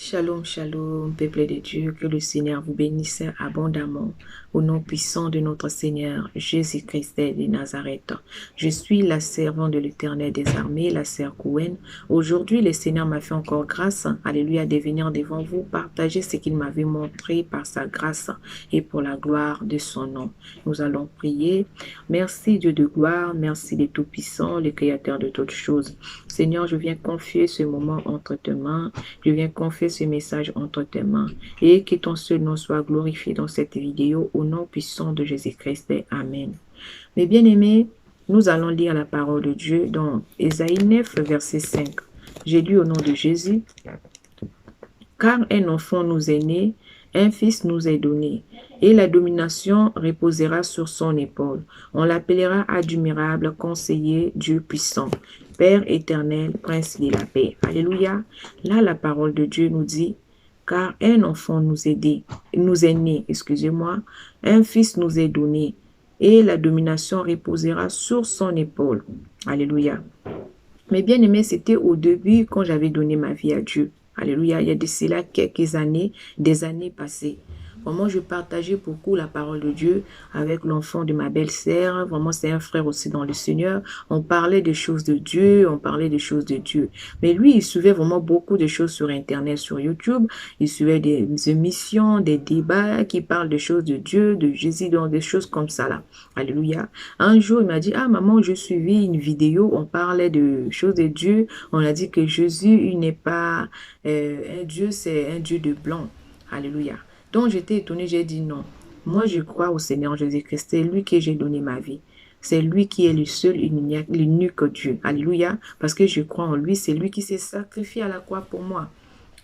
Shalom, shalom, peuple de Dieu, que le Seigneur vous bénisse abondamment au nom puissant de notre Seigneur Jésus-Christ de Nazareth. Je suis la servante de l'Éternel des armées, la sœur Cohen. Aujourd'hui, le Seigneur m'a fait encore grâce, alléluia, de venir devant vous partager ce qu'il m'avait montré par sa grâce et pour la gloire de son nom. Nous allons prier. Merci Dieu de gloire, merci de Tout-Puissant, le Créateur de toutes choses. Seigneur, je viens confier ce moment entre tes mains. Je viens confier ce message entre tes mains et que ton seul nom soit glorifié dans cette vidéo au nom puissant de Jésus-Christ. Amen. Mes bien-aimés, nous allons lire la parole de Dieu dans Ésaïe 9, verset 5. J'ai lu au nom de Jésus. Car un enfant nous est né, un fils nous est donné, et la domination reposera sur son épaule. On l'appellera admirable, conseiller, Dieu puissant, Père éternel, Prince de la paix. Alléluia. Là, la parole de Dieu nous dit, car un enfant nous est né, un fils nous est donné, et la domination reposera sur son épaule. Alléluia. Mais bien aimé, c'était au début quand j'avais donné ma vie à Dieu. Alléluia, il y a de cela quelques années, des années passées. Vraiment, je partageais beaucoup la parole de Dieu avec l'enfant de ma belle-sœur. Vraiment, c'est un frère aussi dans le Seigneur. On parlait des choses de Dieu, on parlait des choses de Dieu. Mais lui, il suivait vraiment beaucoup de choses sur Internet, sur YouTube. Il suivait des émissions, des débats qui parlent des choses de Dieu, de Jésus, donc des choses comme ça là. Alléluia. Un jour, il m'a dit, ah maman, je suivis une vidéo, on parlait de choses de Dieu. On a dit que Jésus, il n'est pas un Dieu, c'est un Dieu de blanc. Alléluia. Donc, j'étais étonnée, j'ai dit non. Moi, je crois au Seigneur Jésus-Christ. C'est lui que j'ai donné ma vie. C'est lui qui est le seul, l'unique Dieu. Alléluia. Parce que je crois en lui. C'est lui qui s'est sacrifié à la croix pour moi.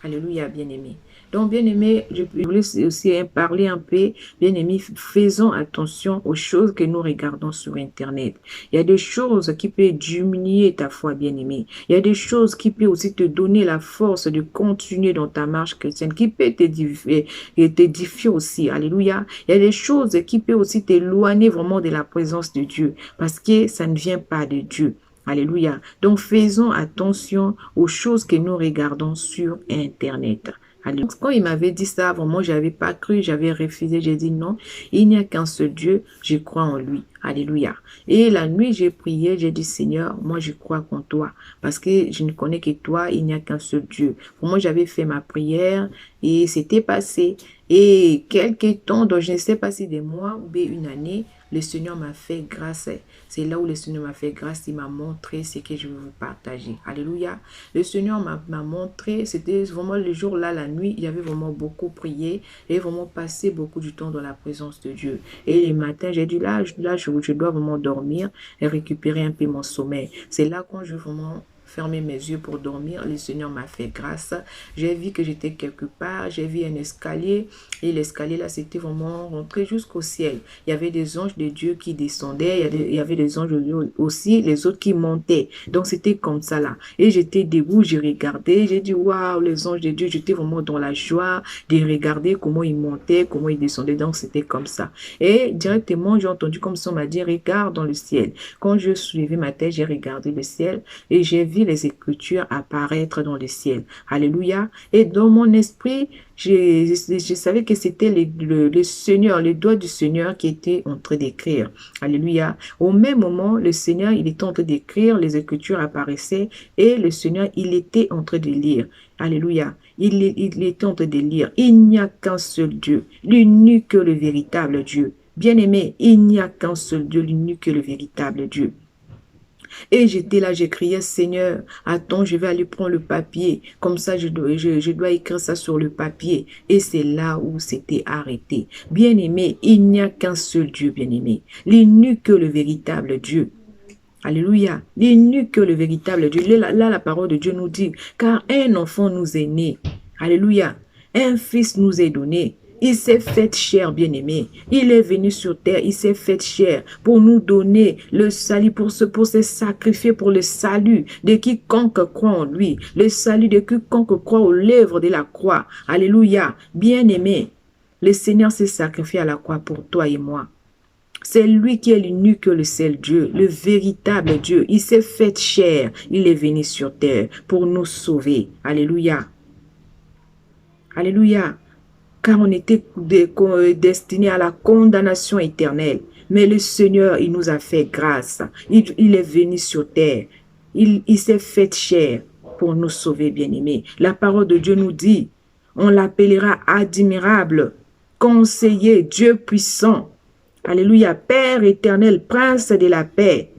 Alléluia, bien-aimé. Donc, bien-aimé, je voulais aussi parler un peu, bien-aimé, faisons attention aux choses que nous regardons sur Internet. Il y a des choses qui peuvent diminuer ta foi, bien-aimé. Il y a des choses qui peuvent aussi te donner la force de continuer dans ta marche chrétienne, qui peuvent t'édifier aussi. Alléluia. Il y a des choses qui peuvent aussi t'éloigner vraiment de la présence de Dieu, parce que ça ne vient pas de Dieu. Alléluia. Donc, faisons attention aux choses que nous regardons sur Internet. Alléluia. Quand il m'avait dit ça, vraiment, j'avais pas cru, j'avais refusé. J'ai dit non, il n'y a qu'un seul Dieu, je crois en lui. Alléluia. Et la nuit, j'ai prié, j'ai dit, Seigneur, moi, je crois en toi. Parce que je ne connais que toi, il n'y a qu'un seul Dieu. Pour moi, j'avais fait ma prière et c'était passé. Et quelques temps, donc je ne sais pas si des mois ou bien une année, le Seigneur m'a fait grâce. C'est là où le Seigneur m'a fait grâce. Il m'a montré ce que je veux vous partager. Alléluia. Le Seigneur m'a montré, c'était vraiment le jour là, la nuit, il y avait vraiment beaucoup prié et vraiment passé beaucoup du temps dans la présence de Dieu. Et le matin, j'ai dit là, je dois vraiment dormir et récupérer un peu mon sommeil. C'est là quand je vraiment fermer mes yeux pour dormir, le Seigneur m'a fait grâce. J'ai vu que j'étais quelque part, j'ai vu un escalier et l'escalier là, c'était vraiment rentré jusqu'au ciel. Il y avait des anges de Dieu qui descendaient, il y avait des anges de Dieu aussi, les autres qui montaient. Donc c'était comme ça là. Et j'étais debout, j'ai regardé, j'ai dit waouh, les anges de Dieu, j'étais vraiment dans la joie de regarder comment ils montaient, comment ils descendaient. Donc c'était comme ça. Et directement, j'ai entendu comme ça, on m'a dit regarde dans le ciel. Quand je soulevais ma tête, j'ai regardé le ciel et j'ai vu les Écritures apparaître dans le ciel. Alléluia. Et dans mon esprit, je savais que c'était le Seigneur, le doigt du Seigneur qui était en train d'écrire. Alléluia. Au même moment, le Seigneur, il était en train d'écrire, les Écritures apparaissaient et le Seigneur, il était en train de lire. Alléluia. Il était en train de lire. Il n'y a qu'un seul Dieu, l'unique, le véritable Dieu. Bien-aimé, il n'y a qu'un seul Dieu, l'unique, le véritable Dieu. Et j'étais là, j'ai crié, Seigneur, attends, je vais aller prendre le papier. Comme ça, je dois écrire ça sur le papier. Et c'est là où c'était arrêté. Bien-aimé, il n'y a qu'un seul Dieu, bien-aimé. L'unique, le véritable Dieu. Alléluia. L'unique, le véritable Dieu. Là, la parole de Dieu nous dit, car un enfant nous est né. Alléluia. Un fils nous est donné. Il s'est fait chair, bien-aimé. Il est venu sur terre, il s'est fait chair pour nous donner le salut, pour se sacrifier pour le salut de quiconque croit en lui. Le salut de quiconque croit aux lèvres de la croix. Alléluia. Bien-aimé, le Seigneur s'est sacrifié à la croix pour toi et moi. C'est lui qui est l'unique, le seul Dieu, le véritable Dieu. Il s'est fait chair, il est venu sur terre pour nous sauver. Alléluia. Alléluia. Car on était destiné à la condamnation éternelle. Mais le Seigneur, il nous a fait grâce. Il est venu sur terre. Il s'est fait chair pour nous sauver, bien-aimés. La parole de Dieu nous dit, on l'appellera admirable, conseiller, Dieu puissant. Alléluia, Père éternel, Prince de la paix.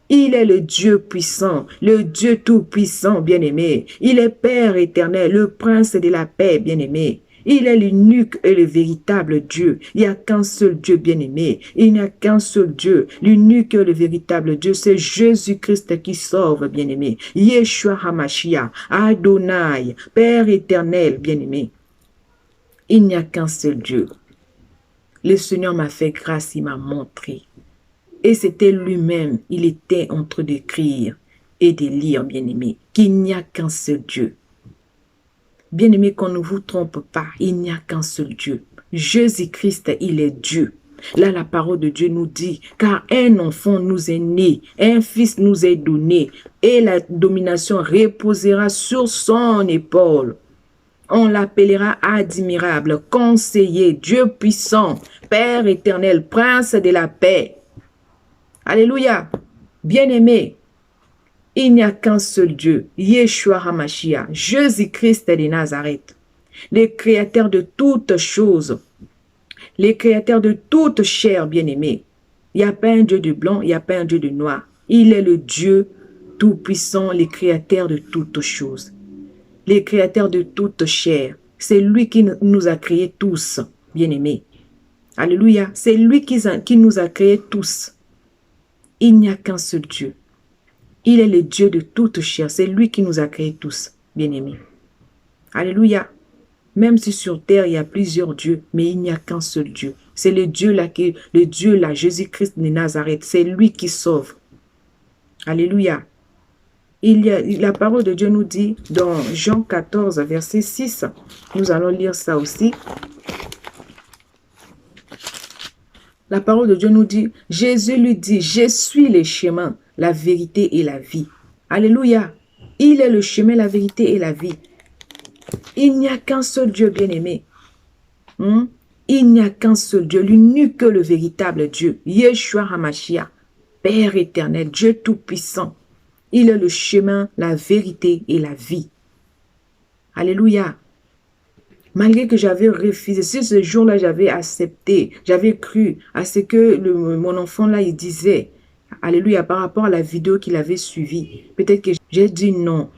Il est le Dieu puissant, le Dieu tout-puissant, bien-aimé. Il est Père éternel, le Prince de la paix, bien-aimé. Il est l'unique et le véritable Dieu. Il n'y a qu'un seul Dieu bien-aimé. Il n'y a qu'un seul Dieu. L'unique et le véritable Dieu, c'est Jésus-Christ qui sauve, bien-aimé. Yeshua HaMashiach, Adonai, Père éternel, bien-aimé. Il n'y a qu'un seul Dieu. Le Seigneur m'a fait grâce, il m'a montré. Et c'était lui-même, il était en train d'écrire et de lire, bien-aimé, qu'il n'y a qu'un seul Dieu. Bien-aimé, qu'on ne vous trompe pas, il n'y a qu'un seul Dieu. Jésus-Christ, il est Dieu. Là, la parole de Dieu nous dit, car un enfant nous est né, un fils nous est donné, et la domination reposera sur son épaule. On l'appellera admirable, conseiller, Dieu puissant, Père éternel, Prince de la paix. Alléluia. Bien-aimé, il n'y a qu'un seul Dieu, Yeshua HaMashiach, Jésus-Christ de Nazareth, le créateur de toutes choses, le créateur de toute chair, bien-aimé. Il n'y a pas un Dieu de blanc, il n'y a pas un Dieu de noir. Il est le Dieu tout-puissant, le créateur de toutes choses, le créateur de toute chair. C'est lui qui nous a créés tous, bien-aimé. Alléluia. C'est lui qui nous a créés tous. Il n'y a qu'un seul Dieu. Il est le Dieu de toute chair. C'est lui qui nous a créés tous, bien-aimés. Alléluia. Même si sur terre, il y a plusieurs dieux, mais il n'y a qu'un seul Dieu. C'est le Dieu là, Jésus-Christ de Nazareth. C'est lui qui sauve. Alléluia. La parole de Dieu nous dit dans Jean 14, verset 6, nous allons lire ça aussi. La parole de Dieu nous dit, Jésus lui dit, je suis le chemin, la vérité et la vie. Alléluia. Il est le chemin, la vérité et la vie. Il n'y a qu'un seul Dieu bien-aimé. Il n'y a qu'un seul Dieu, l'unique, le véritable Dieu. Yeshua HaMashiach, Père éternel, Dieu tout-puissant. Il est le chemin, la vérité et la vie. Alléluia. Malgré que j'avais refusé, si ce jour-là j'avais accepté, j'avais cru à ce que mon enfant là il disait, alléluia, par rapport à la vidéo qu'il avait suivie, peut-être que j'ai dit non.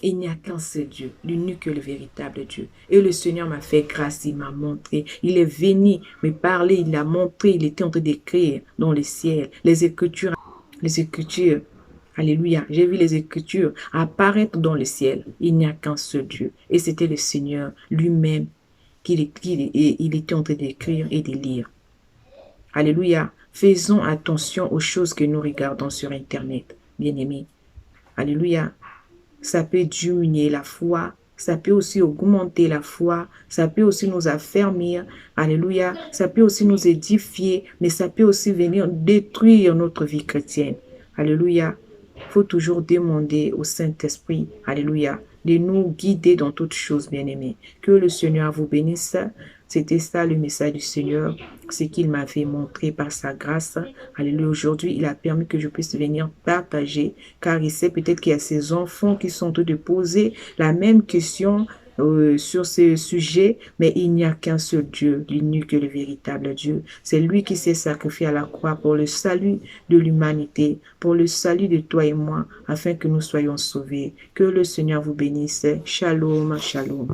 Il n'y a qu'un seul Dieu, l'unique et le véritable Dieu. Et le Seigneur m'a fait grâce, il m'a montré. Il est venu me parler, il a montré, il était en train d'écrire dans le ciel, les Écritures. Alléluia. J'ai vu les Écritures apparaître dans le ciel. Il n'y a qu'un seul Dieu. Et c'était le Seigneur lui-même il était en train d'écrire et de lire. Alléluia. Faisons attention aux choses que nous regardons sur Internet, bien-aimés. Alléluia. Ça peut diminuer la foi. Ça peut aussi augmenter la foi. Ça peut aussi nous affermir. Alléluia. Ça peut aussi nous édifier. Mais ça peut aussi venir détruire notre vie chrétienne. Alléluia. Il faut toujours demander au Saint-Esprit, alléluia, de nous guider dans toutes choses, bien-aimés. Que le Seigneur vous bénisse. C'était ça le message du Seigneur, ce qu'il m'avait montré par sa grâce. Alléluia, aujourd'hui, il a permis que je puisse venir partager, car il sait peut-être qu'il y a ces enfants qui sont en train de poser la même question sur ce sujet, mais il n'y a qu'un seul Dieu, l'unique et le véritable Dieu. C'est lui qui s'est sacrifié à la croix pour le salut de l'humanité, pour le salut de toi et moi, afin que nous soyons sauvés. Que le Seigneur vous bénisse. Shalom, shalom.